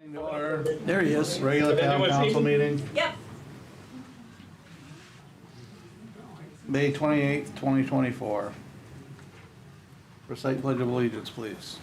There he is. Regular town council meeting, Yep. May 28th, 2024. Recite Pledge of Allegiance, please.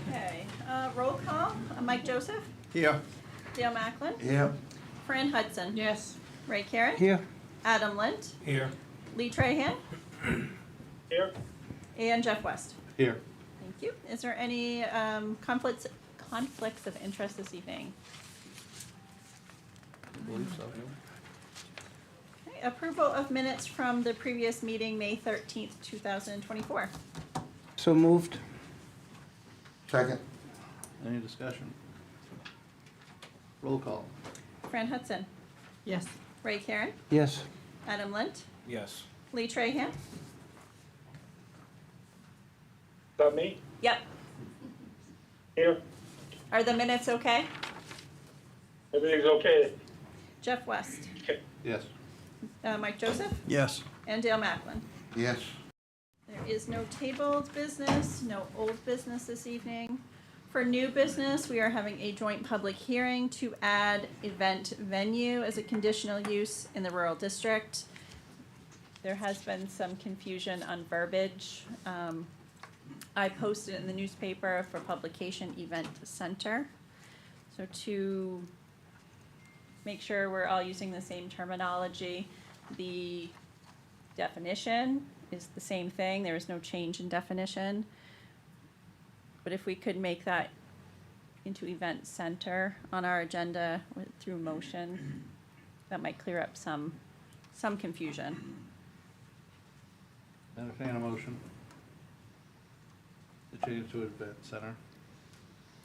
Okay, roll call. Mike Joseph, Here. Dale Macklin, Here. Fran Hudson. Yes. Ray Karen. Here. Adam Lint. Here. Lee Trahan. Here. And Jeff West. Here. Thank you. Is there any conflicts of interest this evening? I believe so. Okay, approval of minutes from the previous meeting, May 13th, 2024. So moved. Second. Any discussion? Roll call. Fran Hudson. Yes. Ray Karen. Yes. Adam Lint. Yes. Lee Trahan. About me? Yep. Here? Are the minutes okay? Everything's okay? Jeff West. Yes. Mike Joseph. Yes. And Dale Macklin. Yes. There is no tabled business, no old business this evening. For new business, we are having a joint public hearing to add event venue as a conditional use in the rural district. There has been some confusion on verbiage. I posted it in the newspaper for publication event center. So to make sure we're all using the same terminology, the definition is the same thing. There is no change in definition. But if we could make that into event center on our agenda through motion, that might clear up some confusion. Entertain a motion to change to event center.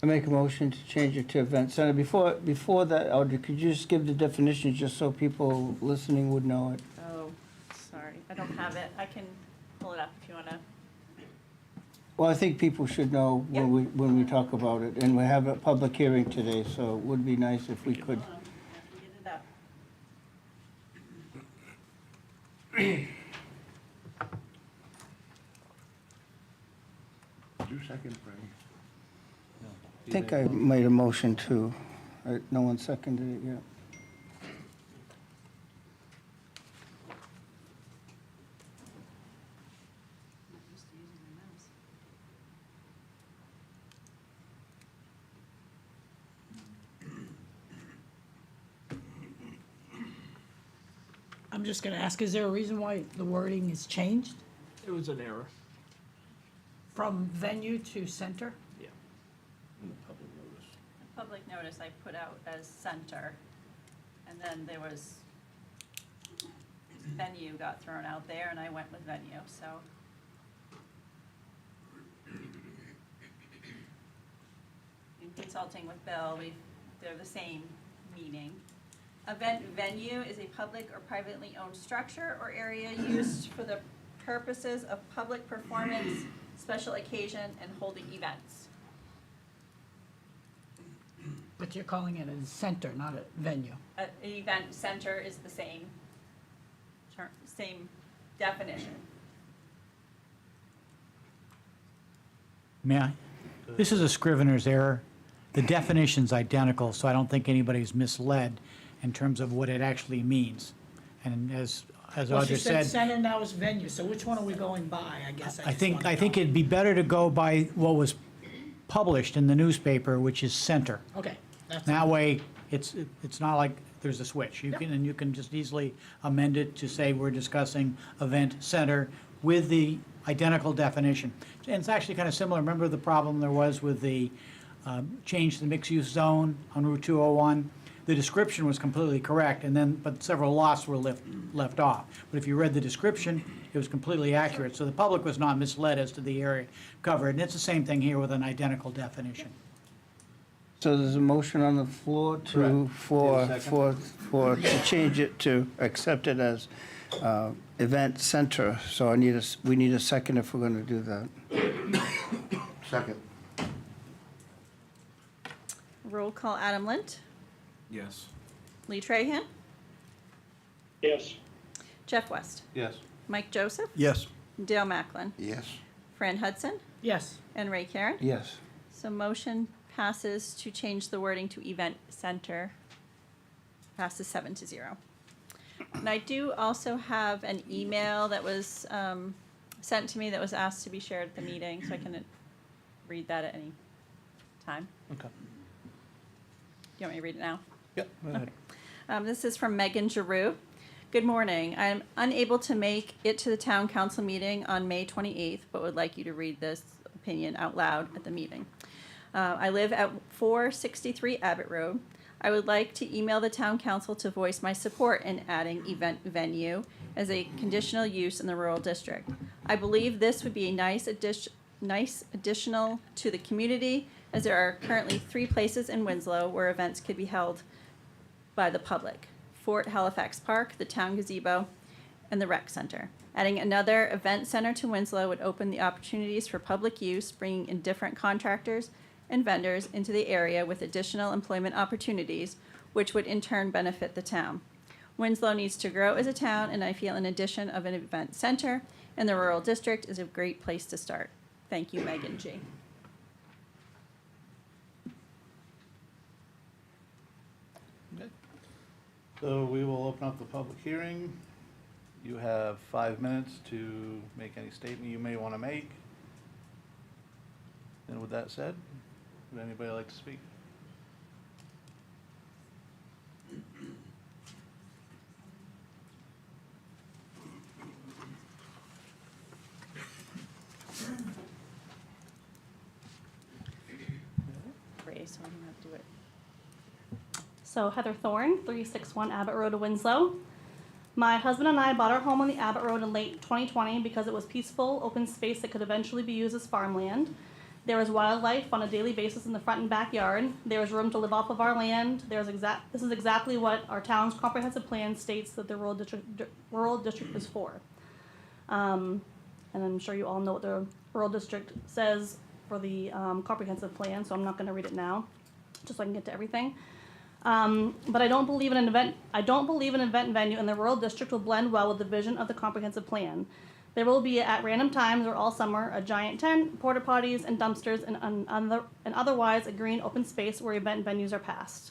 I make a motion to change it to event center. Before that, Audrey, could you just give the definition just so people listening would know it? Oh, sorry, I don't have it. I can pull it up if you wanna. Well, I think people should know when we talk about it, and we have a public hearing today, so it would be nice if we could. Get it up. Did you second, Frank? I think I made a motion too. No one seconded it yet. I'm just gonna ask, is there a reason why the wording is changed It was an error. from venue to center? Yeah. In the public notice. Public notice I put out as center, and then there was venue got thrown out there, and I went with venue, so. In consulting with Bill, they're the same meaning. Event venue is a public or privately owned structure or area used for the purposes of public performance, special occasion, and holding events. But you're calling it a center, not a venue. An event center is the same term, same definition. May I? This is a scrivener's error. The definition's identical, so I don't think anybody's misled in terms of what it actually means. And as Well, she Audrey said said, center, now it's venue, so which one are we going by, I guess? I just think wanna know. it'd be better to go by what was published in the newspaper, which is center. Okay, that's. That way, it's not like there's a switch. You Yep. can just easily amend it to say we're discussing event center with the identical definition. And it's actually kind of similar. Remember the problem there was with the change to the mixed-use zone on Route 201? The description was completely correct, but several lots were left off. But if you read the description, it was completely accurate. So the public was not misled as to the area covered. And it's the same thing here with an identical definition. So there's a motion on the floor to, Correct. Need a second? to change it to accept it as event center. So we need a second if we're gonna do that. Second. Roll call Adam Lint, Yes. Lee Trahan, Yes. Jeff West, Yes. Mike Joseph, Yes. Dale Macklin, Yes. Fran Hudson, Yes. and Ray Karen. Yes. So motion passes to change the wording to event center. Passes 7-0. And I do also have an email that was sent to me that was asked to be shared at the meeting, so I can read that at any time. Okay. You want me to read it now? Yep, go ahead. This is from Megan Giroux. Good morning. I am unable to make it to the town council meeting on May 28th, but would like you to read this opinion out loud at the meeting. I live at 463 Abbott Road. I would like to email the town council to voice my support in adding event venue as a conditional use in the rural district. I believe this would be a nice additional to the community, as there are currently 3 places in Winslow where events could be held by the public: Fort Halifax Park, the town gazebo, and the rec center. Adding another event center to Winslow would open the opportunities for public use, bringing in different contractors and vendors into the area with additional employment opportunities, which would in turn benefit the town. Winslow needs to grow as a town, and I feel an addition of an event center in the rural district is a great place to start. Thank you, Megan G. Okay. So we will open up the public hearing. You have 5 minutes to make any statement you may want to make. And with that said, would anybody like to speak? Ray, so I'm gonna have to do it. So Heather Thorne, 361 Abbott Road, Winslow. My husband and I bought our home on the Abbott Road in late 2020 because it was peaceful, open space that could eventually be used as farmland. There was wildlife on a daily basis in the front and backyard. There was room to live off of our land. This is exactly what our town's comprehensive plan states that the rural district is for. And I'm sure you all know what the rural district says for the comprehensive plan, so I'm not going to read it now, just so I can get to everything. But I don't believe an event venue in the rural district will blend well with the vision of the comprehensive plan. There will be at random times or all summer a giant tent, porta potties, and dumpsters, and otherwise a green open space where event venues are passed.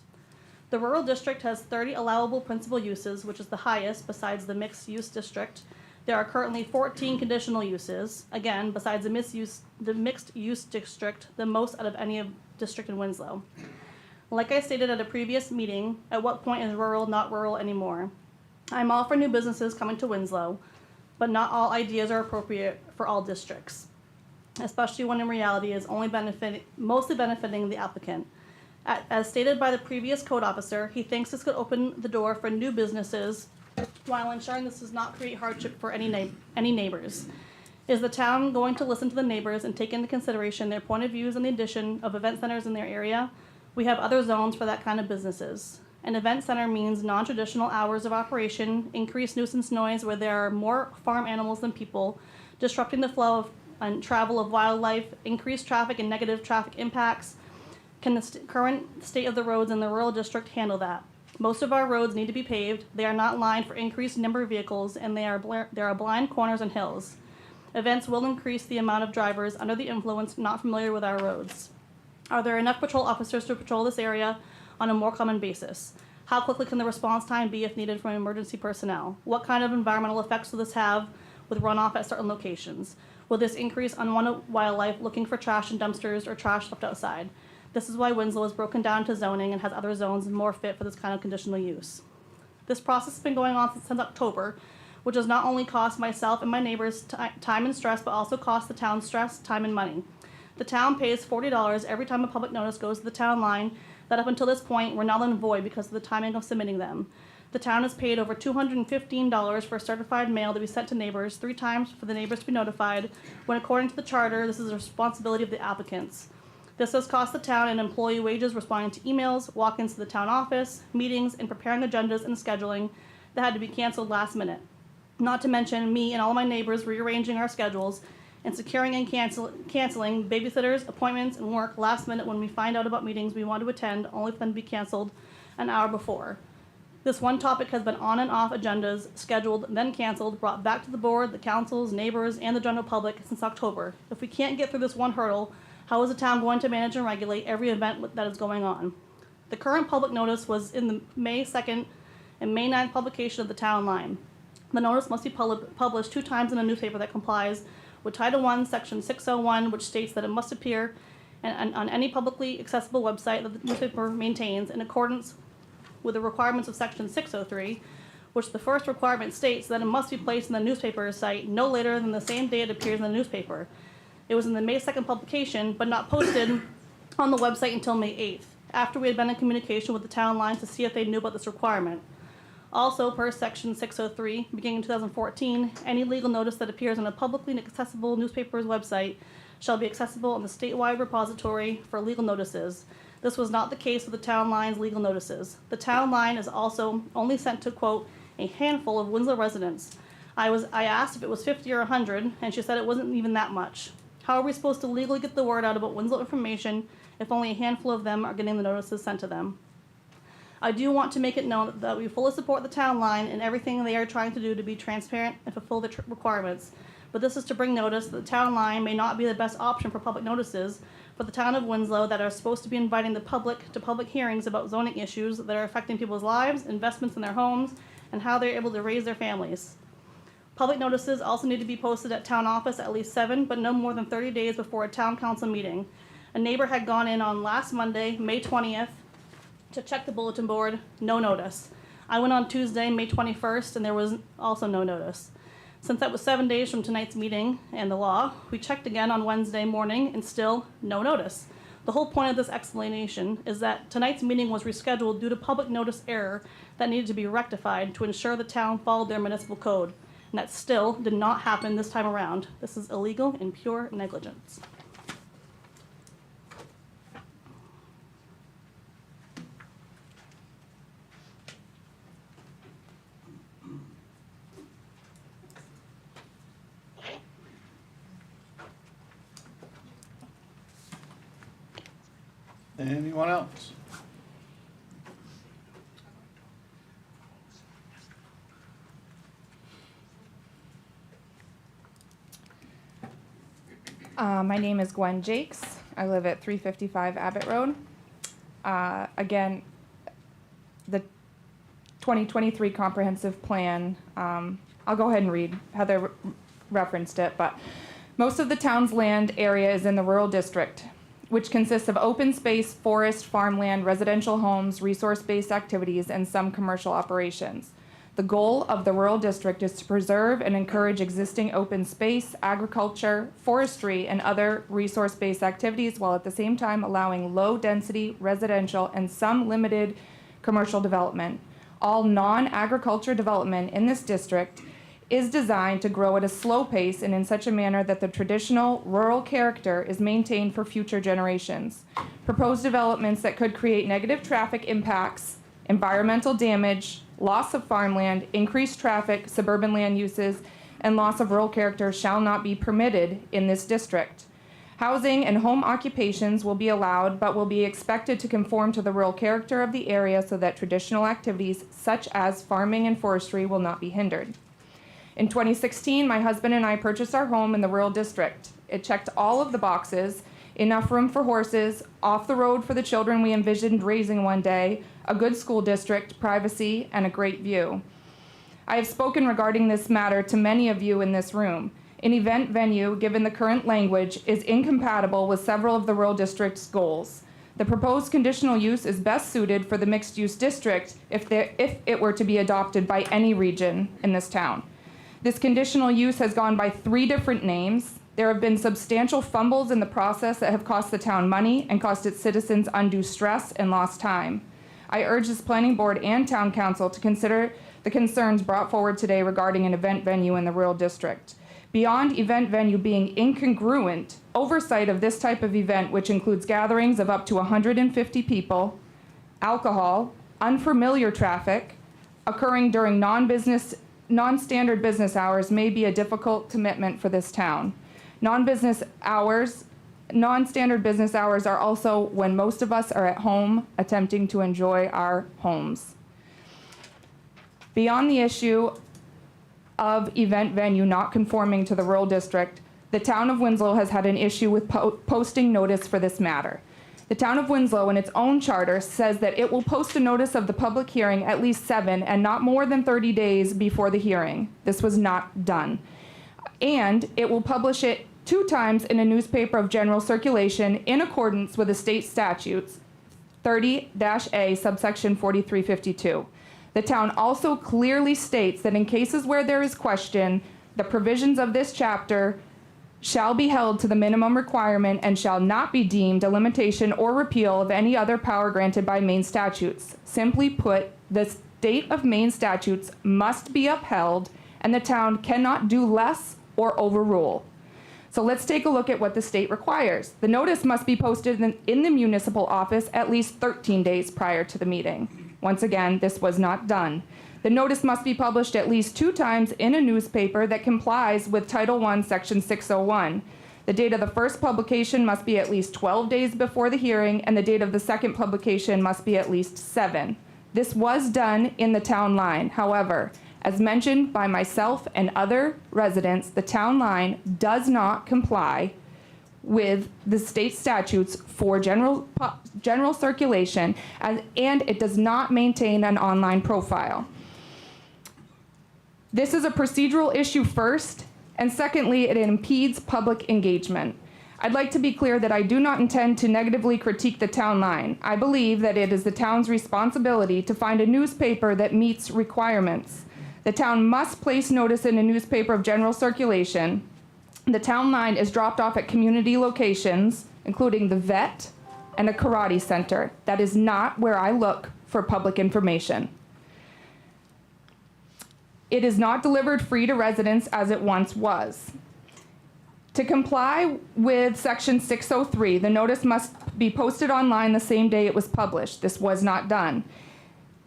The rural district has 30 allowable principal uses, which is the highest besides the mixed use district. There are currently 14 conditional uses, again besides the mixed use district, the most out of any district in Winslow. Like I stated at a previous meeting, at what point is rural not rural anymore? I'm all for new businesses coming to Winslow, but not all ideas are appropriate for all districts, especially when in reality is mostly benefiting the applicant. As stated by the previous code officer, he thinks this could open the door for new businesses while ensuring this does not create hardship for any neighbors. Is the town going to listen to the neighbors and take into consideration their point of views on the addition of event centers in their area? We have other zones for that kind of businesses. An event center means non-traditional hours of operation, increased nuisance noise where there are more farm animals than people, disrupting the flow and travel of wildlife, increased traffic and negative traffic impacts. Can the current state of the roads in the rural district handle that? Most of our roads need to be paved. They are not lined for increased number of vehicles, and there are blind corners and hills. Events will increase the amount of drivers under the influence not familiar with our roads. Are there enough patrol officers to patrol this area on a more common basis? How quickly can the response time be if needed from emergency personnel? What kind of environmental effects will this have with runoff at certain locations? Will this increase unwanted wildlife looking for trash in dumpsters or trash left outside? This is why Winslow is broken down to zoning and has other zones more fit for this kind of conditional use. This process has been going on since October, which has not only cost myself and my neighbors time and stress, but also cost the town stress, time, and money. The town pays $40 every time a public notice goes to the town line that up until this point were null and void because of the timing of submitting them. The town has paid over $215 for certified mail to be sent to neighbors 3 times for the neighbors to be notified, when according to the charter, this is the responsibility of the applicants. This has cost the town and employee wages responding to emails, walk-ins to the town office, meetings, and preparing agendas and scheduling that had to be canceled last minute. Not to mention me and all my neighbors rearranging our schedules and securing and canceling babysitters, appointments, and work last minute when we find out about meetings we want to attend, only for them to be canceled an hour before. This one topic has been on and off agendas, scheduled, then canceled, brought back to the board, the councils, neighbors, and the general public since October. If we can't get through this one hurdle, how is the town going to manage and regulate every event that is going on? The current public notice was in the May 2nd and May 9th publication of the town line. The notice must be published 2 times in a newspaper that complies with Title I, Section 601, which states that it must appear on any publicly accessible website that the newspaper maintains in accordance with the requirements of Section 603, which the first requirement states that it must be placed in the newspaper site no later than the same day it appears in the newspaper. It was in the May 2nd publication, but not posted on the website until May 8th, after we had been in communication with the town line to see if they knew about this requirement. Also, per Section 603, beginning in 2014, any legal notice that appears on a publicly accessible newspaper's website shall be accessible on the statewide repository for legal notices. This was not the case with the town line's legal notices. The town line is also only sent to, quote, a handful of Winslow residents. I asked if it was 50 or 100, and she said it wasn't even that much. How are we supposed to legally get the word out about Winslow information if only a handful of them are getting the notices sent to them? I do want to make it known that we fully support the town line and everything they are trying to do to be transparent and fulfill the requirements. But this is to bring notice that the town line may not be the best option for public notices for the town of Winslow that are supposed to be inviting the public to public hearings about zoning issues that are affecting people's lives, investments in their homes, and how they're able to raise their families. Public notices also need to be posted at town office at least 7, but no more than 30 days before a town council meeting. A neighbor had gone in on last Monday, May 20th, to check the bulletin board, no notice. I went on Tuesday, May 21st, and there was also no notice. Since that was 7 days from tonight's meeting and the law, we checked again on Wednesday morning and still no notice. The whole point of this explanation is that tonight's meeting was rescheduled due to public notice error that needed to be rectified to ensure the town followed their municipal code. And that still did not happen this time around. This is illegal and pure negligence. Anyone else? My name is Gwen Jakes. I live at 355 Abbott Road. Again, the 2023 comprehensive plan, I'll go ahead and read. Heather referenced it, but most of the town's land area is in the rural district, which consists of open space, forest, farmland, residential homes, resource-based activities, and some commercial operations. The goal of the rural district is to preserve and encourage existing open space, agriculture, forestry, and other resource-based activities, while at the same time allowing low-density residential and some limited commercial development. All non-agriculture development in this district is designed to grow at a slow pace and in such a manner that the traditional rural character is maintained for future generations. Proposed developments that could create negative traffic impacts, environmental damage, loss of farmland, increased traffic, suburban land uses, and loss of rural character shall not be permitted in this district. Housing and home occupations will be allowed, but will be expected to conform to the rural character of the area so that traditional activities such as farming and forestry will not be hindered. In 2016, my husband and I purchased our home in the rural district. It checked all of the boxes: enough room for horses, off the road for the children we envisioned raising one day, a good school district, privacy, and a great view. I have spoken regarding this matter to many of you in this room. An event venue, given the current language, is incompatible with several of the rural district's goals. The proposed conditional use is best suited for the mixed-use district if it were to be adopted by any region in this town. This conditional use has gone by 3 different names. There have been substantial fumbles in the process that have cost the town money and cost its citizens undue stress and lost time. I urge this planning board and town council to consider the concerns brought forward today regarding an event venue in the rural district. Beyond event venue being incongruent, oversight of this type of event, which includes gatherings of up to 150 people, alcohol, unfamiliar traffic, occurring during non-standard business hours may be a difficult commitment for this town. Non-standard business hours are also when most of us are at home attempting to enjoy our homes. Beyond the issue of event venue not conforming to the rural district, the town of Winslow has had an issue with posting notice for this matter. The town of Winslow, in its own charter, says that it will post a notice of the public hearing at least 7 and not more than 30 days before the hearing. This was not done. And it will publish it 2 times in a newspaper of general circulation in accordance with the state statutes, 30-A, subsection 4352. The town also clearly states that in cases where there is question, the provisions of this chapter shall be held to the minimum requirement and shall not be deemed a limitation or repeal of any other power granted by Maine statutes. Simply put, the state of Maine statutes must be upheld, and the town cannot do less or overrule. So let's take a look at what the state requires. The notice must be posted in the municipal office at least 13 days prior to the meeting. Once again, this was not done. The notice must be published at least 2 times in a newspaper that complies with Title I, Section 601. The date of the first publication must be at least 12 days before the hearing, and the date of the second publication must be at least 7. This was done in the town line. However, as mentioned by myself and other residents, the town line does not comply with the state statutes for general circulation, and it does not maintain an online profile. This is a procedural issue first, and secondly, it impedes public engagement. I'd like to be clear that I do not intend to negatively critique the town line. I believe that it is the town's responsibility to find a newspaper that meets requirements. The town must place notice in a newspaper of general circulation. The town line is dropped off at community locations, including the vet and a karate center. That is not where I look for public information. It is not delivered free to residents as it once was. To comply with Section 603, the notice must be posted online the same day it was published. This was not done.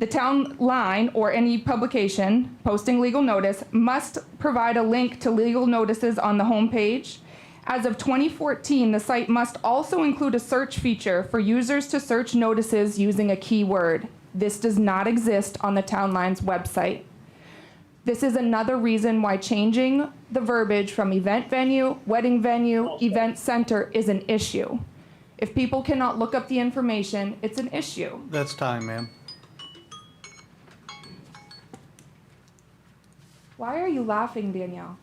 The town line or any publication posting legal notice must provide a link to legal notices on the homepage. As of 2014, the site must also include a search feature for users to search notices using a keyword. This does not exist on the town line's website. This is another reason why changing the verbiage from event venue, wedding venue, event center is an issue. If people cannot look up the information, it's an issue. That's time, ma'am. Why are you laughing, Danielle?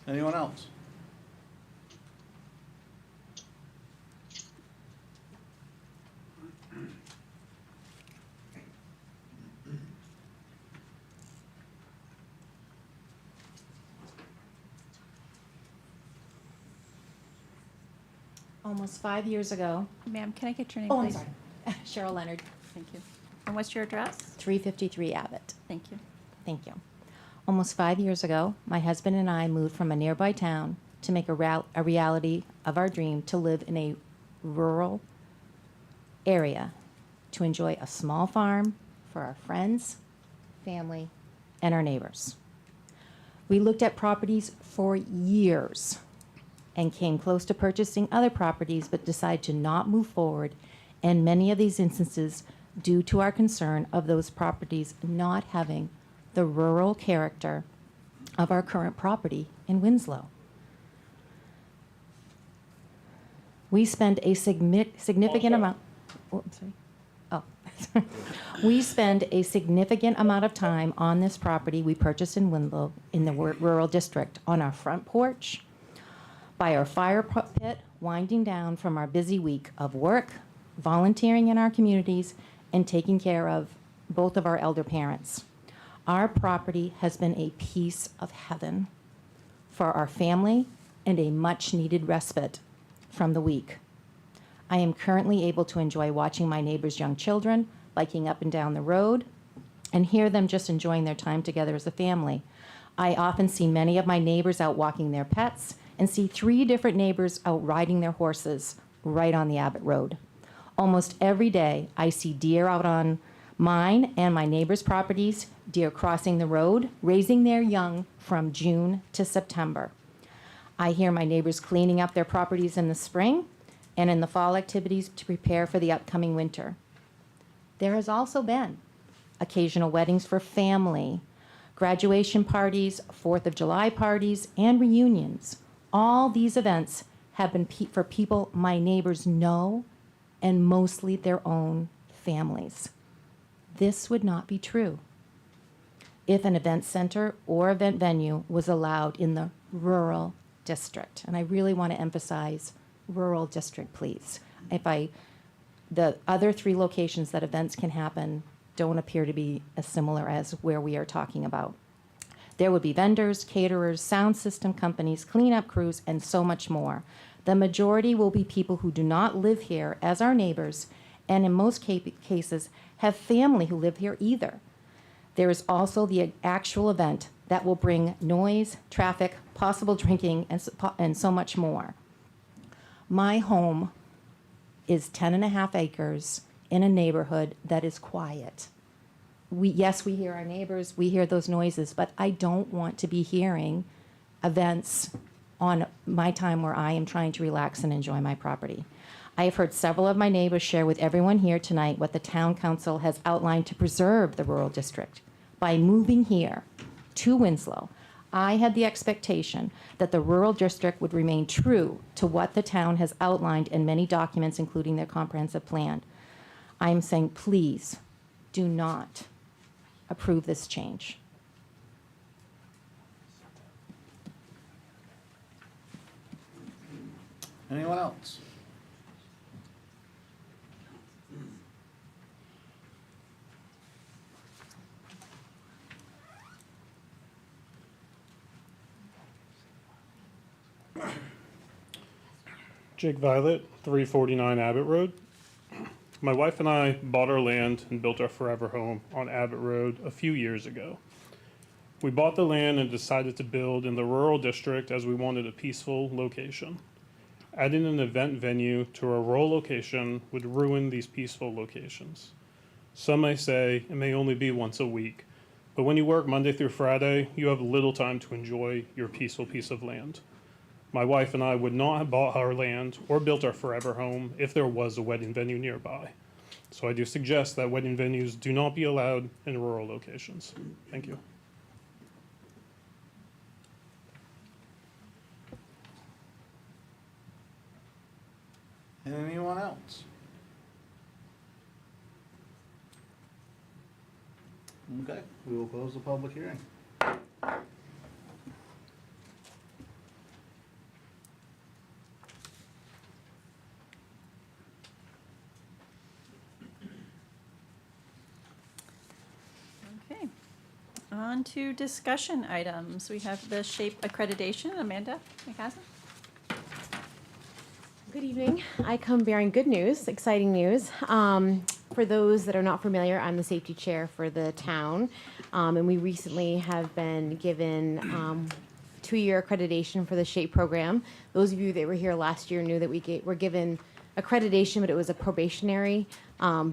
Anyone else? Almost 5 years ago. Ma'am, can I get your name, Oh, I'm please? sorry. Cheryl Leonard, Thank you. And what's your address? 353 Abbott. Thank you. Thank you. Almost 5 years ago, my husband and I moved from a nearby town to make a reality of our dream to live in a rural area, to enjoy a small farm for our friends, family, and our neighbors. We looked at properties for years and came close to purchasing other properties, but decided to not move forward, in many of these instances due to our concern of those properties not having the rural character of our current property in Winslow. We spend a significant amount. Oh, I'm sorry. Oh. We spend a significant amount of time on this property we purchased in Winslow in the rural district, on our front porch, by our fire pit, winding down from our busy week of work, volunteering in our communities, and taking care of both of our elder parents. Our property has been a piece of heaven for our family and a much-needed respite from the week. I am currently able to enjoy watching my neighbors' young children biking up and down the road and hear them just enjoying their time together as a family. I often see many of my neighbors out walking their pets and see 3 different neighbors out riding their horses right on the Abbott Road. Almost every day, I see deer out on mine and my neighbors' properties, deer crossing the road, raising their young from June to September. I hear my neighbors cleaning up their properties in the spring and in the fall activities to prepare for the upcoming winter. There has also been occasional weddings for family, graduation parties, 4th of July parties, and reunions. All these events have been for people my neighbors know and mostly their own families. This would not be true if an event center or event venue was allowed in the rural district. And I really want to emphasize rural district, please. The other 3 locations that events can happen don't appear to be as similar as where we are talking about. There would be vendors, caterers, sound system companies, cleanup crews, and so much more. The majority will be people who do not live here as our neighbors, and in most cases have family who live here either. There is also the actual event that will bring noise, traffic, possible drinking, and so much more. My home is 10.5 acres in a neighborhood that is quiet. Yes, we hear our neighbors, we hear those noises, but I don't want to be hearing events on my time where I am trying to relax and enjoy my property. I have heard several of my neighbors share with everyone here tonight what the town council has outlined to preserve the rural district. By moving here to Winslow, I had the expectation that the rural district would remain true to what the town has outlined in many documents, including their comprehensive plan. I am saying, please do not approve this change. Anyone else? Jake Violet, 349 Abbott Road. My wife and I bought our land and built our forever home on Abbott Road a few years ago. We bought the land and decided to build in the rural district as we wanted a peaceful location. Adding an event venue to a rural location would ruin these peaceful locations. Some may say it may only be once a week, but when you work Monday through Friday, you have little time to enjoy your peaceful piece of land. My wife and I would not have bought our land or built our forever home if there was a wedding venue nearby. So I do suggest that wedding venues do not be allowed in rural locations. Thank you. Anyone else? Okay, we will close the public hearing. Okay, on to discussion items. We have the SHAPE accreditation. Amanda McCaslin? Good evening. I come bearing good news, exciting news. For those that are not familiar, I'm the safety chair for the town, and we recently have been given 2-year accreditation for the SHAPE program. Those of you that were here last year knew that we were given accreditation, but it was a probationary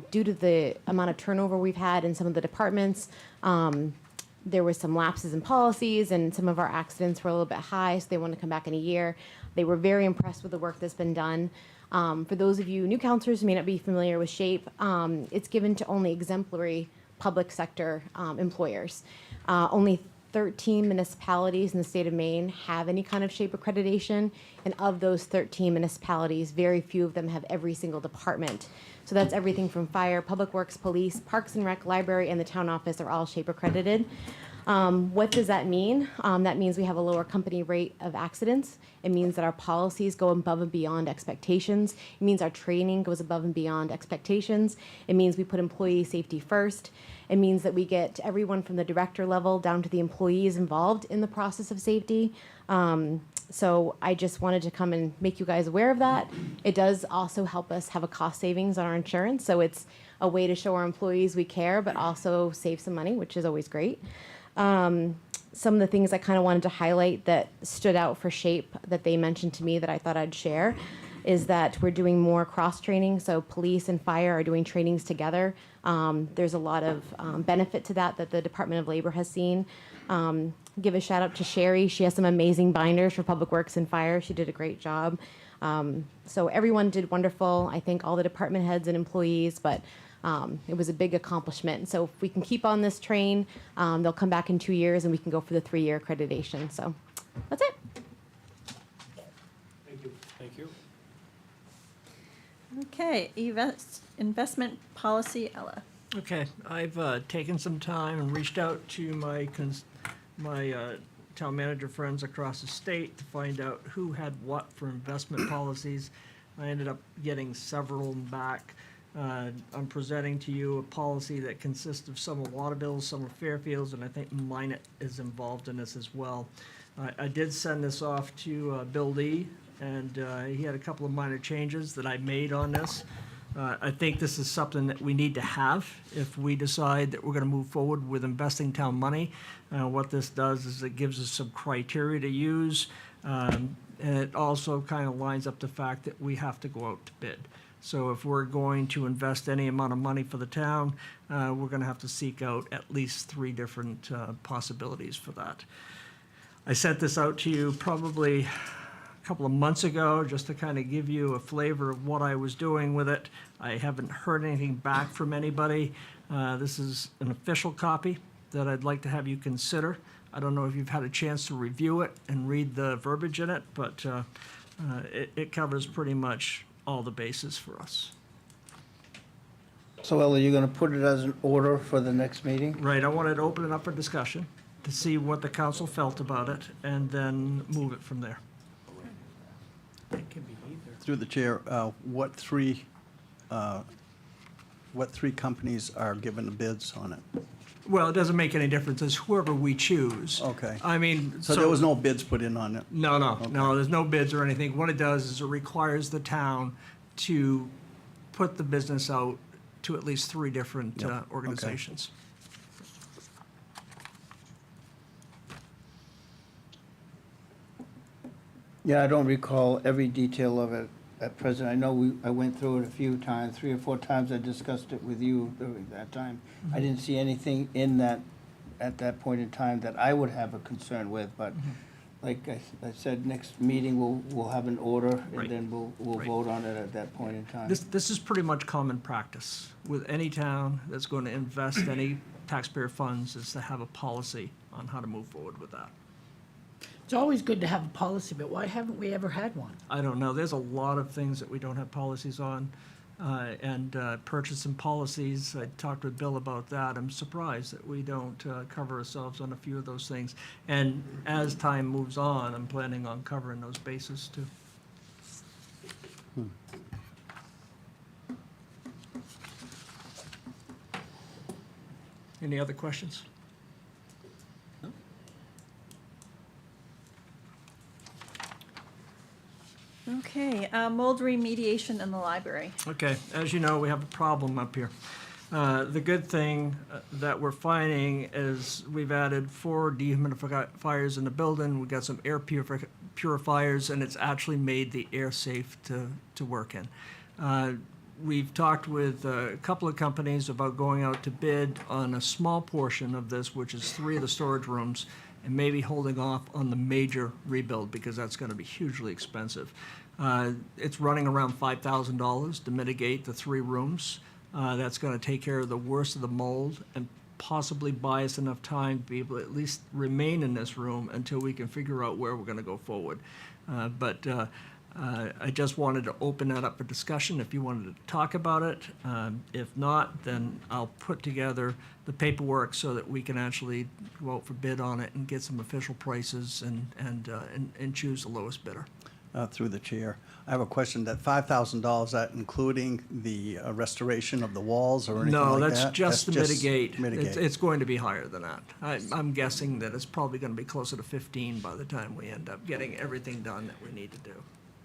due to the amount of turnover we've had in some of the departments. There were some lapses in policies, and some of our accidents were a little bit high, so they wanted to come back in a year. They were very impressed with the work that's been done. For those of you new counselors who may not be familiar with SHAPE, it's given to only exemplary public sector employers. Only 13 municipalities in the state of Maine have any kind of SHAPE accreditation, and of those 13 municipalities, very few of them have every single department. So that's everything from fire, public works, police, parks and rec, library, and the town office are all SHAPE accredited. What does that mean? That means we have a lower company rate of accidents. It means that our policies go above and beyond expectations. It means our training goes above and beyond expectations. It means we put employee safety first. It means that we get everyone from the director level down to the employees involved in the process of safety. So I just wanted to come and make you guys aware of that. It does also help us have a cost savings on our insurance. So it's a way to show our employees we care, but also save some money, which is always great. Some of the things I kind of wanted to highlight that stood out for SHAPE that they mentioned to me that I thought I'd share is that we're doing more cross training. So police and fire are doing trainings together. There's a lot of benefit to that the Department of Labor has seen. Give a shout out to Sherry. She has some amazing binders for Public Works and Fire. She did a great job. So everyone did wonderful. I thank all the department heads and employees, but it was a big accomplishment. So if we can keep on this train, they'll come back in 2 years and we can go for the 3-year accreditation. So that's it. Thank you. Okay, investment policy, Ella. Okay, I've taken some time and reached out to my town manager friends across the state to find out who had what for investment policies. I ended up getting several back. I'm presenting to you a policy that consists of some of Waterville's, some of Fairfield's, and I think Minot is involved in this as well. I did send this off to Bill Lee, and he had a couple of minor changes that I made on this. I think this is something that we need to have if we decide that we're going to move forward with investing town money. What this does is it gives us some criteria to use, and it also kind of lines up the fact that we have to go out to bid. So if we're going to invest any amount of money for the town, we're going to have to seek out at least 3 different possibilities for that. I sent this out to you probably a couple of months ago just to kind of give you a flavor of what I was doing with it. I haven't heard anything back from anybody. This is an official copy that I'd like to have you consider. I don't know if you've had a chance to review it and read the verbiage in it, but it covers pretty much all the bases for us. So Ella, you're gonna put it as an order for the next meeting? Right, I wanted to open it up for discussion to see what the council felt about it and then move it from there. It can be either. Through the chair, what three companies are given the bids on it? Well, it doesn't make any difference. It's whoever we choose. Okay. I mean, So there was no bids put in on it? No, there's no bids or anything. What it does is it requires the town to put the business out to at least 3 different Yep, okay. organizations. Yeah, I don't recall every detail of it at present. I know I went through it a few times, 3 or 4 times I discussed it with you during that time. I didn't see anything in that, at that point in time, that I would have a concern with, but like I said, next meeting, we'll have an order, Right. and then we'll Right. vote on it at that point in time. This is pretty much common practice with any town that's going to invest any taxpayer funds, is to have a policy on how to move forward with that. It's always good to have a policy, but why haven't we ever had one? I don't know. There's a lot of things that we don't have policies on, and purchasing policies. I talked with Bill about that. I'm surprised that we don't cover ourselves on a few of those things. And as time moves on, I'm planning on covering those bases too. Any other questions? Okay, mold remediation in the library. Okay, as you know, we have a problem up here. The good thing that we're finding is we've added 4 dehumidifiers in the building. We've got some air purifiers, and it's actually made the air safe to work in. We've talked with a couple of companies about going out to bid on a small portion of this, which is 3 of the storage rooms, and maybe holding off on the major rebuild because that's going to be hugely expensive. It's running around $5,000 to mitigate the 3 rooms. That's going to take care of the worst of the mold and possibly buy us enough time to be able to at least remain in this room until we can figure out where we're going to go forward. But I just wanted to open that up for discussion if you wanted to talk about it. If not, then I'll put together the paperwork so that we can actually go out for bid on it and get some official prices and choose the lowest bidder. through the chair. I have a question. That $5,000, that including the restoration of the walls or anything No, like that? that's just to mitigate. Mitigate. It's going to be higher than that. I'm guessing that it's probably gonna be closer to 15 by the time we end up getting everything done that we need to do,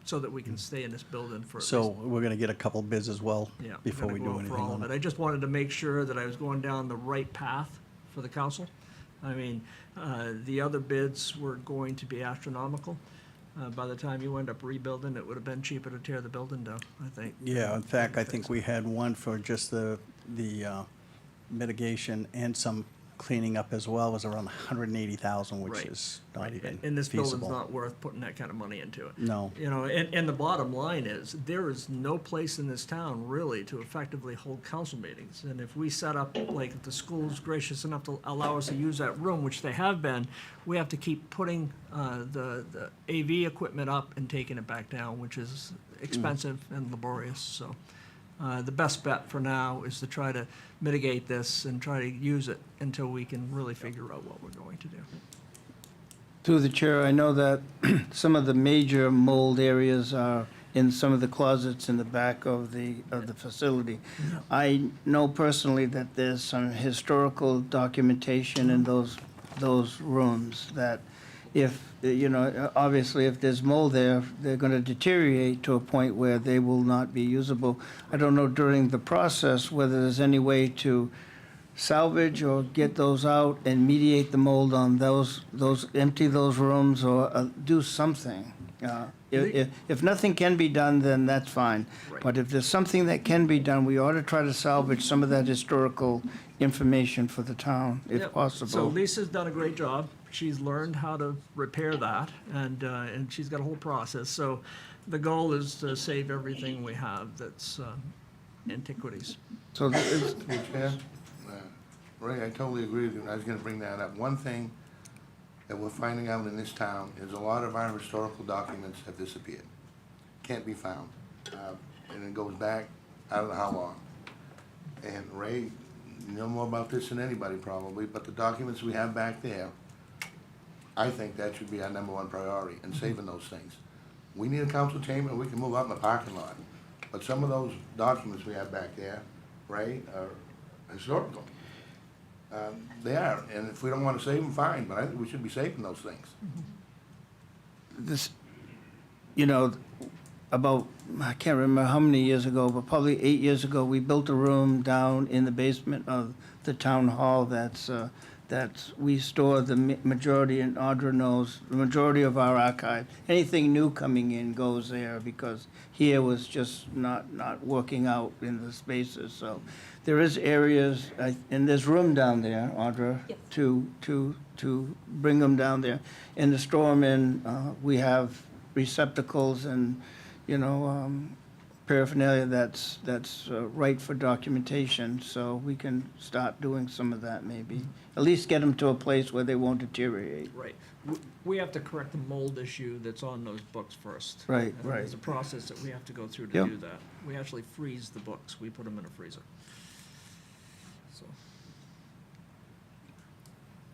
so that we can stay in this building for at So least. we're gonna get a couple bids as well Yeah, we're before gonna we go do out anything for all on of it? it. I just wanted to make sure that I was going down the right path for the council. I mean, the other bids were going to be astronomical. By the time you end up rebuilding, it would have been cheaper to tear the building down, I think. Yeah, in fact, I think we had one for just the mitigation and some cleaning up as well, was around 180,000, which Right, is not right. even And this building's feasible. not worth putting that kind of money into it. No. You know, and the bottom line is, there is no place in this town really to effectively hold council meetings. And if we set up, like, if the school's gracious enough to allow us to use that room, which they have been, we have to keep putting the AV equipment up and taking it back down, which is expensive and laborious, so. The best bet for now is to try to mitigate this and try to use it until we can really figure out what we're going to do. Through the chair, I know that some of the major mold areas are in some of the closets in the back of the facility. I know personally that there's some historical documentation in those rooms that if, you know, obviously if there's mold there, they're gonna deteriorate to a point where they will not be usable. I don't know during the process whether there's any way to salvage or get those out and mediate the mold on those, empty those rooms or do something. If nothing can be done, then that's fine. Right. But if there's something that can be done, we ought to try to salvage some of that historical information for the town, if Yep. possible. So Lisa's done a great job. She's learned how to repair that, and she's got a whole process. So the goal is to save everything we have that's antiquities. So it's, Mr. Chair, Ray, I totally agree with you, and I was gonna bring that up. One thing that we're finding out in this town is a lot of our historical documents have disappeared. Can't be found. And it goes back, I don't know how long. And Ray, you know more about this than anybody probably, but the documents we have back there, I think that should be our #1 priority, in saving those things. We need a council chamber, we can move out in the parking lot. But some of those documents we have back there, Ray, are historical. They are, and if we don't wanna save them, fine, but I think we should be saving those things. this, you know, about, I can't remember how many years ago, but probably 8 years ago, we built a room down in the basement of the town hall that's we store the majority, and Audra knows, the majority of our archive. Anything new coming in goes there because here was just not working out in the spaces, so. There is areas, and there's room down there, Audra, Yes. to bring them down there. And to store them in, we have receptacles and, you know, paraphernalia that's right for documentation, so we can start doing some of that maybe. At least get them to a place where they won't deteriorate. Right. We have to correct the mold issue that's on those books first. Right, And right. There's a process that we have to go through to Yep. do that. We actually freeze the books. We put them in a freezer. So,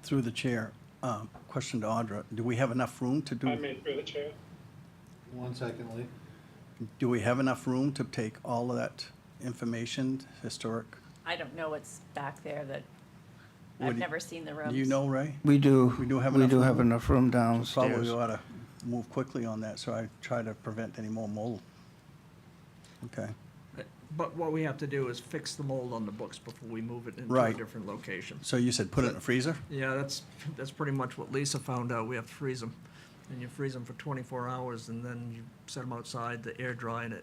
Through the chair, question to Audra, do we have enough room to I do, mean, through the chair. 1 second, Lee. do we have enough room to take all of that information, historic? I don't know what's back there that, What I've do you- never seen the rooms. Do you know, Ray? We do. We do have We enough do have room? enough room So downstairs. probably ought to move quickly on that, so I try to prevent any more mold. Okay, but what we have to do is fix the mold on the books before we move it into a Right. different location. so you said put it in a freezer? Yeah, that's pretty much what Lisa found out. We have to freeze them. And you freeze them for 24 hours, and then you set them outside, the air dry, and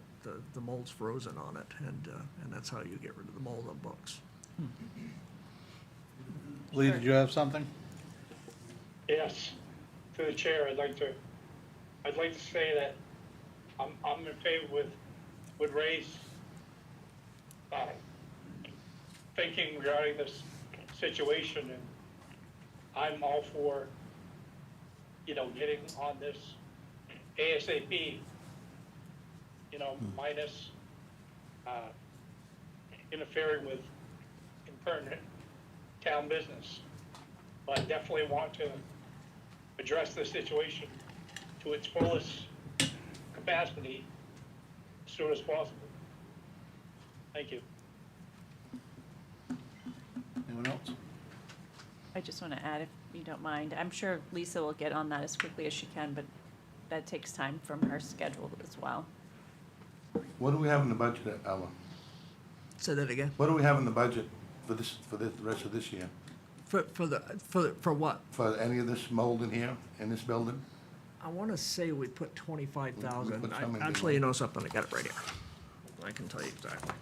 the mold's frozen on it, and that's how you get rid of the mold on books. Lee, did you have something? Yes, through the chair, I'd like to say that I'm in favor with Ray's thinking regarding this situation, and I'm all for, getting on this ASAP, minus interfering with impertinent town business. But I definitely want to address the situation to its fullest capacity as soon as possible. Thank you. Anyone else? I just want to add, if you don't mind, I'm sure Lisa will get on that as quickly as she can, but that takes time from her schedule as well. What do we have in the budget, Ella? Say that again. What do we have in the budget for the rest of this year? For what? For any of this mold in here, in this building? I want to say we put 25,000. We put some in Actually, you there. know something, I got it right here. I can tell you exactly.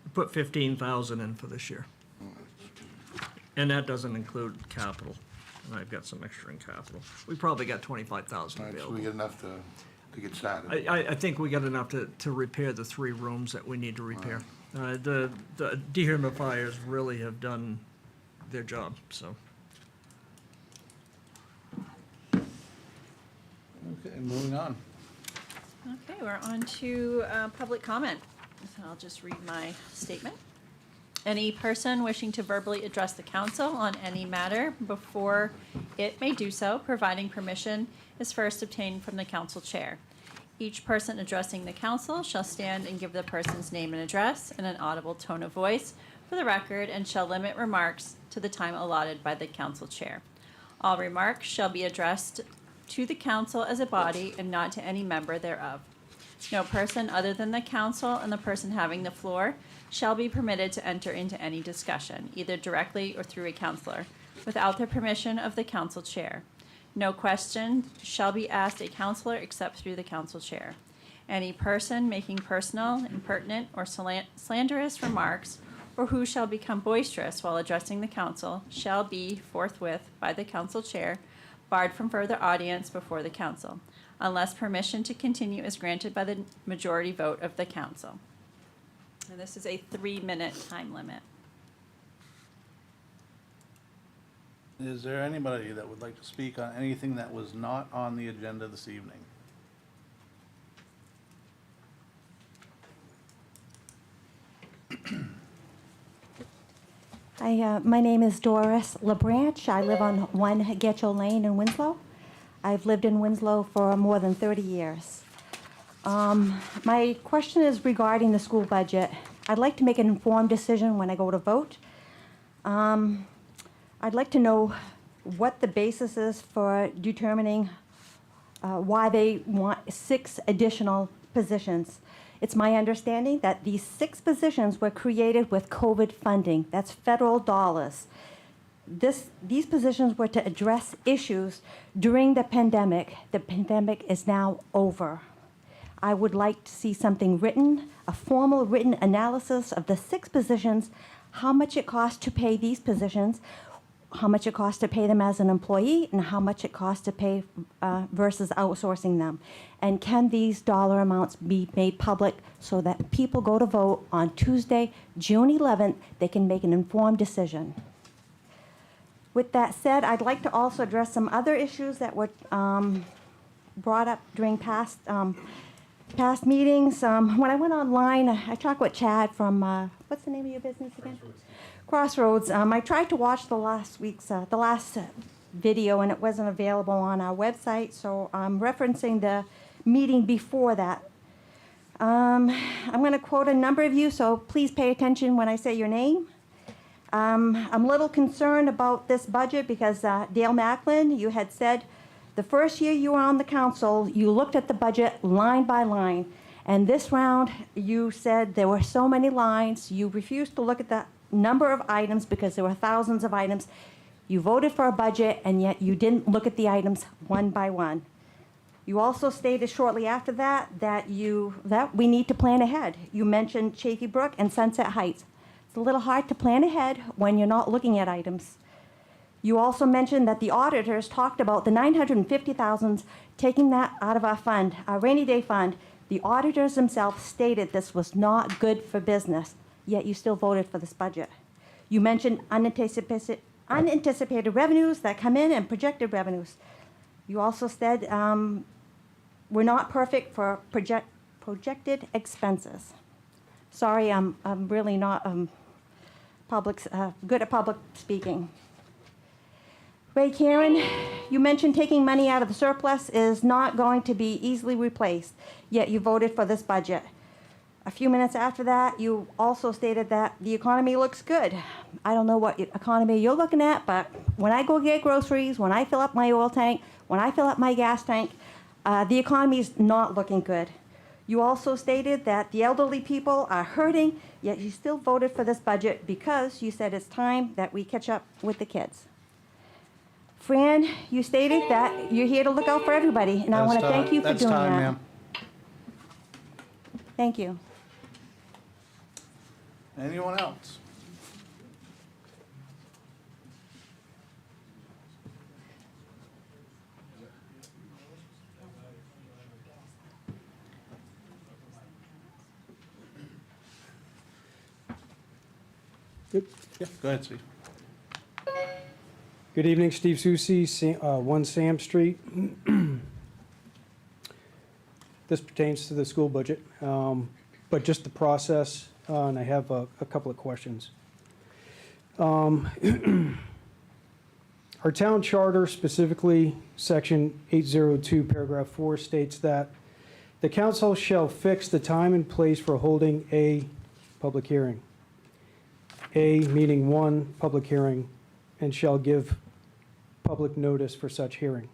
We put 15,000 in for this year. And that doesn't include capital. And I've got some extra in capital. We probably got 25,000 All right, so available. we get enough to get started. I think we got enough to repair the 3 rooms that we need to repair. The dehumidifiers really have done their job, so. Okay, moving on. Okay, we're on to public comment. So I'll just read my statement. Any person wishing to verbally address the council on any matter before it may do so, providing permission, is first obtained from the council chair. Each person addressing the council shall stand and give the person's name and address in an audible tone of voice for the record and shall limit remarks to the time allotted by the council chair. All remarks shall be addressed to the council as a body and not to any member thereof. No person other than the council and the person having the floor shall be permitted to enter into any discussion, either directly or through a counselor, without the permission of the council chair. No question shall be asked a counselor except through the council chair. Any person making personal, impertinent, or slanderous remarks, or who shall become boisterous while addressing the council, shall be forthwith, by the council chair, barred from further audience before the council, unless permission to continue is granted by the majority vote of the council. And this is a 3-minute time limit. Is there anybody that would like to speak on anything that was not on the agenda this evening? My name is Doris LaBranch. I live on 1 Getchell Lane in Winslow. I've lived in Winslow for more than 30 years. My question is regarding the school budget. I'd like to make an informed decision when I go to vote. I'd like to know what the basis is for determining why they want 6 additional positions. It's my understanding that these 6 positions were created with COVID funding. That's federal dollars. These positions were to address issues during the pandemic. The pandemic is now over. I would like to see something written, a formal written analysis of the 6 positions, how much it costs to pay these positions, how much it costs to pay them as an employee, and how much it costs to pay versus outsourcing them. And can these dollar amounts be made public so that people go to vote on Tuesday, June 11th, they can make an informed decision. With that said, I'd like to also address some other issues that were brought up during past meetings. When I went online, I talked with Chad from, what's the name of your business again? Crossroads. I tried to watch the last video and it wasn't available on our website, so I'm referencing the meeting before that. I'm going to quote a number of you, so please pay attention when I say your name. I'm a little concerned about this budget because Dale Macklin, you had said the first year you were on the council, you looked at the budget line by line. And this round, you said there were so many lines, you refused to look at the number of items because there were thousands of items. You voted for a budget, and yet you didn't look at the items one by one. You also stated shortly after that that we need to plan ahead. You mentioned Chafee Brook and Sunset Heights. It's a little hard to plan ahead when you're not looking at items. You also mentioned that the auditors talked about the $950,000, taking that out of our fund, our rainy day fund. The auditors themselves stated this was not good for business, yet you still voted for this budget. You mentioned unanticipated unanticipated revenues that come in and projected revenues. You also said we're not perfect for projected expenses. Sorry, I'm really not good at public speaking. Ray Karen, you mentioned taking money out of the surplus is not going to be easily replaced, yet you voted for this budget. A few minutes after that, you also stated that the economy looks good. I don't know what economy you're looking at, but when I go get groceries, when I fill up my oil tank, when I fill up my gas tank, the economy is not looking good. You also stated that the elderly people are hurting, yet you still voted for this budget because you said it's time that we catch up with the kids. Fran, you stated that you're here to look out for everybody, and I want to thank you for doing that. Ma'am. Thank you. Anyone else? Good. Yeah, go ahead, Steve. Good evening, Steve Susi, 1 Sam Street. This pertains to the school budget, but just the process, and I have a couple of questions. Our town charter, specifically section 802, paragraph 4, states that the council shall fix the time and place for holding a public hearing. A meaning one public hearing, and shall give public notice for such hearing.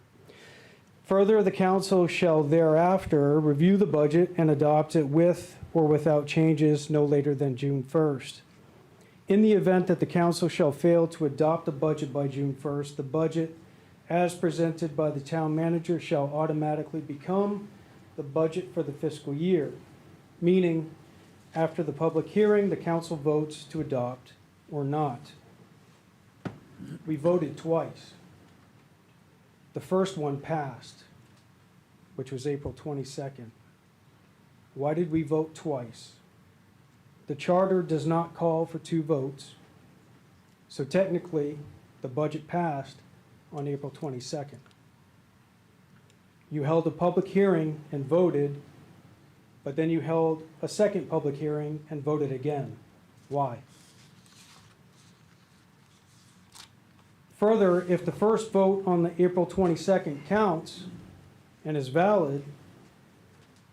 Further, the council shall thereafter review the budget and adopt it with or without changes no later than June 1st. In the event that the council shall fail to adopt the budget by June 1st, the budget as presented by the town manager shall automatically become the budget for the fiscal year, meaning after the public hearing, the council votes to adopt or not. We voted twice. The first one passed, which was April 22nd. Why did we vote twice? The charter does not call for 2 votes, so technically the budget passed on April 22nd. You held a public hearing and voted, but then you held a second public hearing and voted again. Why? Further, if the first vote on the April 22nd counts and is valid,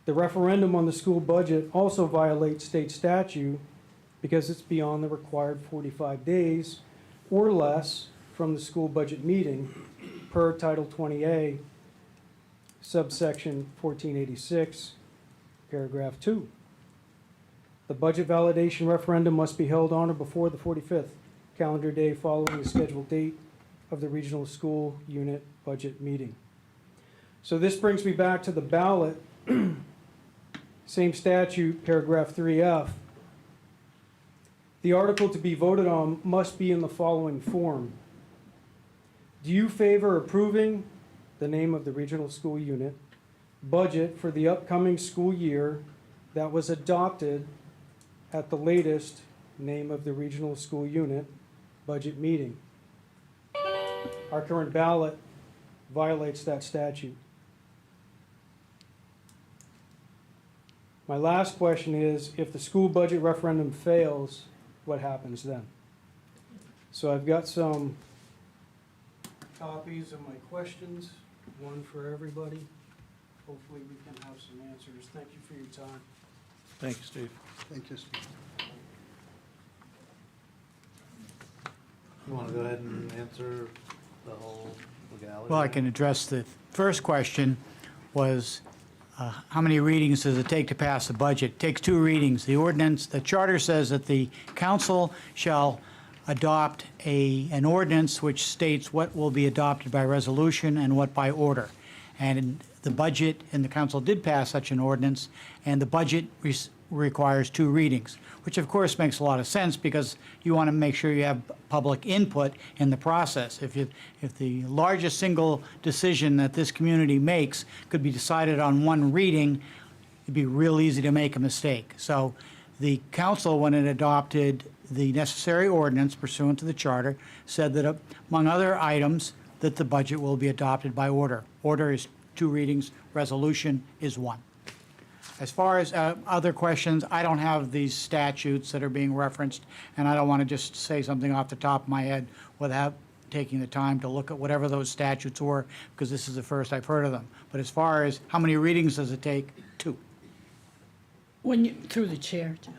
the referendum on the school budget also violates state statute because it's beyond the required 45 days or less from the school budget meeting per Title 20A, subsection 1486, paragraph 2. The budget validation referendum must be held on or before the 45th calendar day following the scheduled date of the regional school unit budget meeting. So this brings me back to the ballot. Same statute, paragraph 3F. The article to be voted on must be in the following form. Do you favor approving the name of the regional school unit budget for the upcoming school year that was adopted at the latest name of the regional school unit budget meeting? Our current ballot violates that statute. My last question is, if the school budget referendum fails, what happens then? So I've got some copies of my questions, one for everybody. Hopefully we can have some answers. Thank you for your time. Thank you, Steve. Thank you, Steve. You want to go ahead and answer the whole legality? Well, I can address the first question was, how many readings does it take to pass the budget? It takes 2 readings. The ordinance, the charter says that the council shall adopt an ordinance which states what will be adopted by resolution and what by order. And the budget, and the council did pass such an ordinance, and the budget requires 2 readings, which of course makes a lot of sense because you want to make sure you have public input in the process. If the largest single decision that this community makes could be decided on 1 reading, it'd be real easy to make a mistake. So The council, when it adopted the necessary ordinance pursuant to the charter, said that among other items, that the budget will be adopted by order. Order is 2 readings, resolution is 1. As far as other questions, I don't have these statutes that are being referenced, and I don't want to just say something off the top of my head without taking the time to look at whatever those statutes were, because this is the first I've heard of them. But as far as how many readings does it take? 2. When you, through the chair, Jeff,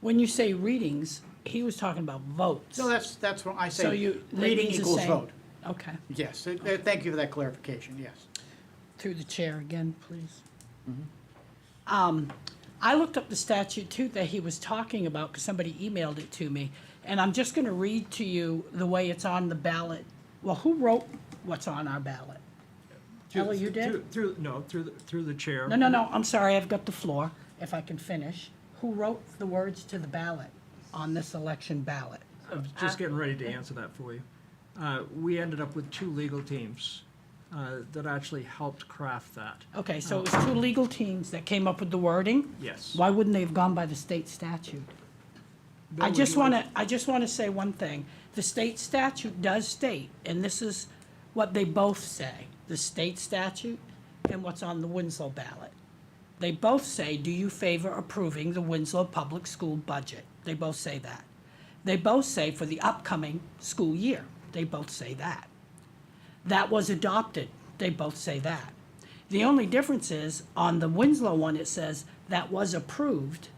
when you say readings, he was talking about votes. No, that's what I So say. you, that Reading means the equals same. vote. Okay. Yes, thank you for that clarification, yes. Through the chair again, please. Mm-hmm. I looked up the statute too that he was talking about because somebody emailed it to me. And I'm just going to read to you the way it's on the ballot. Well, who wrote what's on our ballot? Ellie, you did? Through the chair. No, I'm sorry, I've got the floor, if I can finish. Who wrote the words to the ballot on this election ballot? I'm just getting ready to answer that for you. We ended up with 2 legal teams that actually helped craft that. Okay, so it was 2 legal teams that came up with the wording? Yes. Why wouldn't they have gone by the state statute? Bill, I would just you like- want to say one thing. The state statute does state, and this is what they both say, the state statute and what's on the Winslow ballot. They both say, do you favor approving the Winslow Public School budget? They both say that. They both say for the upcoming school year. They both say that. That was adopted. They both say that. The only difference is, on the Winslow one, it says that was approved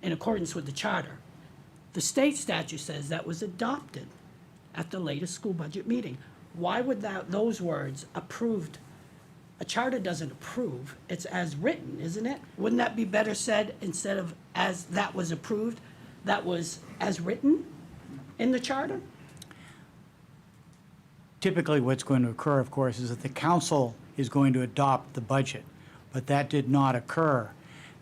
in accordance with the charter. The state statute says that was adopted at the latest school budget meeting. Why would those words, approved, a charter doesn't approve, it's as written, isn't it? Wouldn't that be better said, instead of as that was approved, that was as written in the charter? Typically, what's going to occur, of course, is that the council is going to adopt the budget, but that did not occur.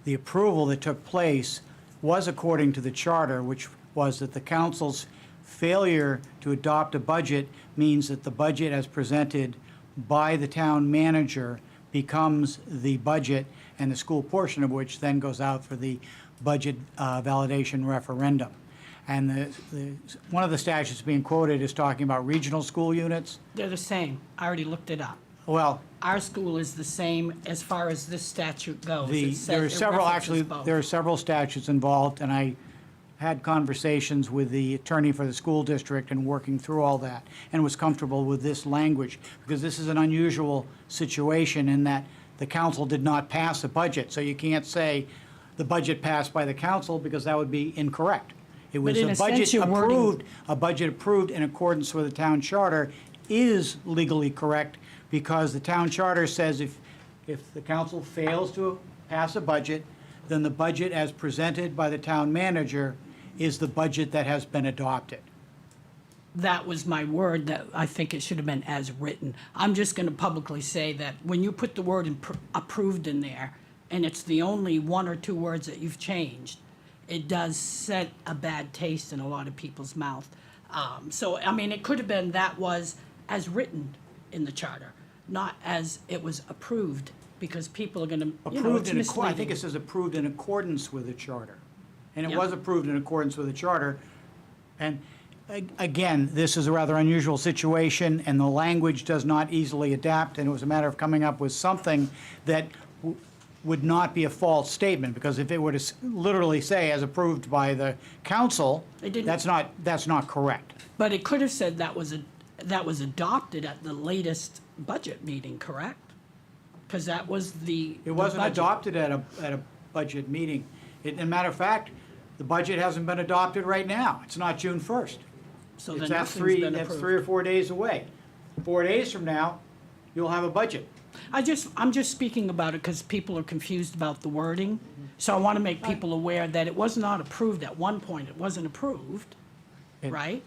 The approval that took place was according to the charter, which was that the council's failure to adopt a budget means that the budget as presented by the town manager becomes the budget, and the school portion of which then goes out for the budget validation referendum. And one of the statutes being quoted is talking about regional school units. They're the same. I already looked it up. Well, Our school is the same as far as this statute goes. It says- there are it several, references actually, both. there are several statutes involved, and I had conversations with the attorney for the school district and working through all that, and was comfortable with this language, because this is an unusual situation in that the council did not pass a budget, so you can't say the budget passed by the council, because that would be incorrect. It was in a a sense, budget you're wording- approved, a budget approved in accordance with the town charter is legally correct, because the town charter says if the council fails to pass a budget, then the budget as presented by the town manager is the budget that has been adopted. That was my word, that I think it should have been as written. I'm just going to publicly say that when you put the word approved in there, and it's the only 1 or 2 words that you've changed, it does set a bad taste in a lot of people's mouth. So, I mean, it could have been that was as written in the charter, not as it was approved, because people are going to, you know, Approved it's in, I think misleading. it says approved in accordance with the charter. And it Yeah. was approved in accordance with the charter. And again, this is a rather unusual situation, and the language does not easily adapt, and it was a matter of coming up with something that would not be a false statement, because if it were to literally say as approved by the council, It didn't- that's not correct. But it could have said that was adopted at the latest budget meeting, correct? Because that was the. It wasn't budget. adopted at a budget meeting. As a matter of fact, the budget hasn't been adopted right now. It's not June 1st. So then That's nothing's been That's approved. 3 or 4 days away. 4 days from now, you'll have a budget. I'm just speaking about it because people are confused about the wording. So I want to make people aware that it was not approved at one point. It wasn't approved, right?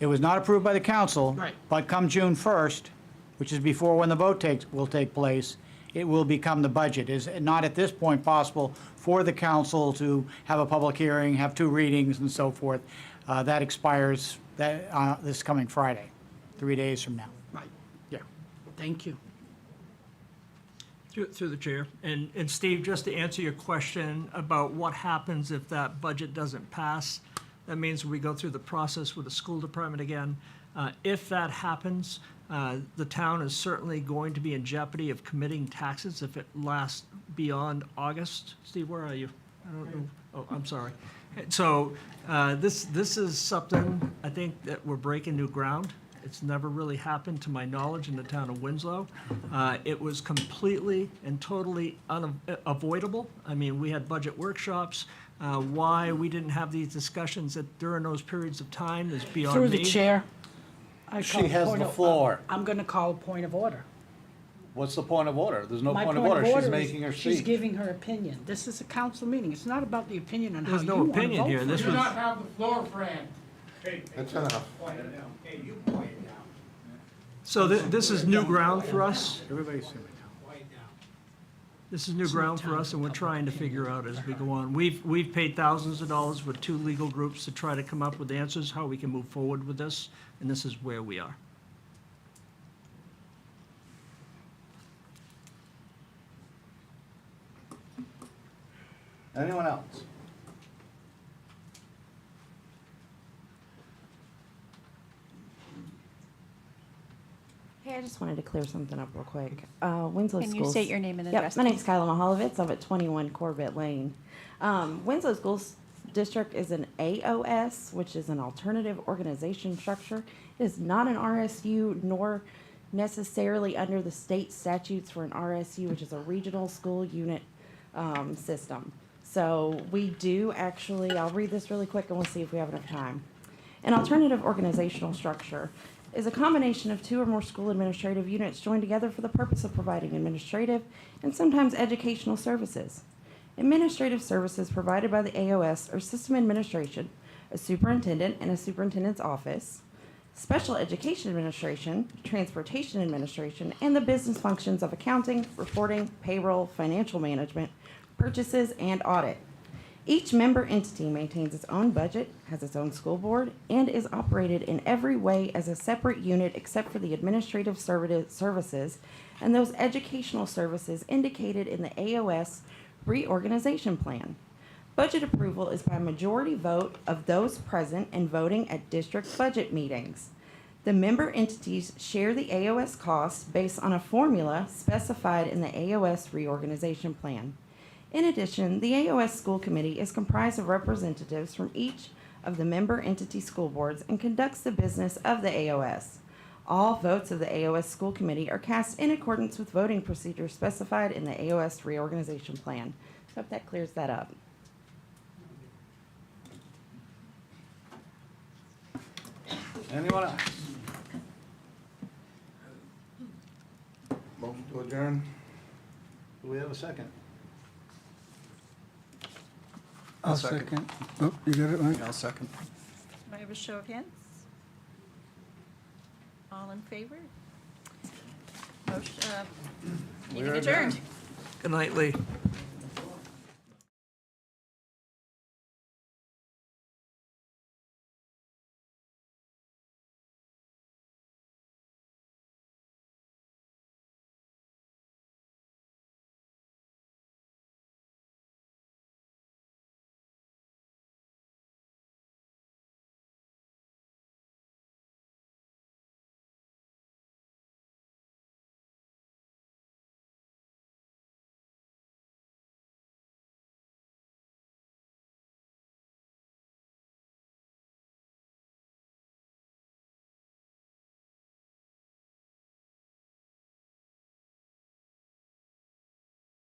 It was not approved by the council. Right. But come June 1st, which is before when the vote will take place, it will become the budget. It is not at this point possible for the council to have a public hearing, have 2 readings and so forth. That expires this coming Friday, 3 days from now. Right. Yeah. Thank you. Through the chair. And Steve, just to answer your question about what happens if that budget doesn't pass, that means we go through the process with the school department again. If that happens, the town is certainly going to be in jeopardy of committing taxes if it lasts beyond August. Steve, where are you? I don't know. Oh, I'm sorry. So this is something, I think, that we're breaking new ground. It's never really happened, to my knowledge, in the town of Winslow. It was completely and totally unavoidable. I mean, we had budget workshops. Why we didn't have these discussions during those periods of time is beyond me. Through the chair. I She call a has point the of- floor. I'm going to call a point of order. What's the point of order? There's no My point of order. She's is making her She's speech. giving her opinion. This is a council meeting. It's not about the opinion on how There's you no want to opinion vote here. for This it. was, have the floor, Fran. That's enough. so this is new ground for us. Everybody's sitting down. This is new ground for us, and we're trying to figure out as we go on. We've paid thousands of dollars with 2 legal groups to try to come up with answers, how we can move forward with this, and this is where we are. Anyone else? Hey, I just wanted to clear something up real quick. Winslow Can you Schools. state your name and Yep, address, my name's please? Kyla Mahalovitz. I'm at 21 Corbett Lane. Winslow Schools District is an AOS, which is an alternative organization structure. It is not an RSU, nor necessarily under the state statutes for an RSU, which is a regional school unit system. So we do actually, I'll read this really quick and we'll see if we have enough time. An alternative organizational structure is a combination of 2 or more school administrative units joined together for the purpose of providing administrative and sometimes educational services. Administrative services provided by the AOS are system administration, a superintendent and a superintendent's office, special education administration, transportation administration, and the business functions of accounting, reporting, payroll, financial management, purchases, and audit. Each member entity maintains its own budget, has its own school board, and is operated in every way as a separate unit except for the administrative services and those educational services indicated in the AOS reorganization plan. Budget approval is by majority vote of those present and voting at district budget meetings. The member entities share the AOS costs based on a formula specified in the AOS reorganization plan. In addition, the AOS School Committee is comprised of representatives from each of the member entity school boards and conducts the business of the AOS. All votes of the AOS School Committee are cast in accordance with voting procedures specified in the AOS reorganization plan. So hope that clears that up. Anyone else? Motion to adjourn? Do we have a second? I'll second. second. Oh, you got it, Mike? I'll second. Do I have a show of hands? All in favor? Motion, We're meeting adjourned. adjourned. Good night, Lee.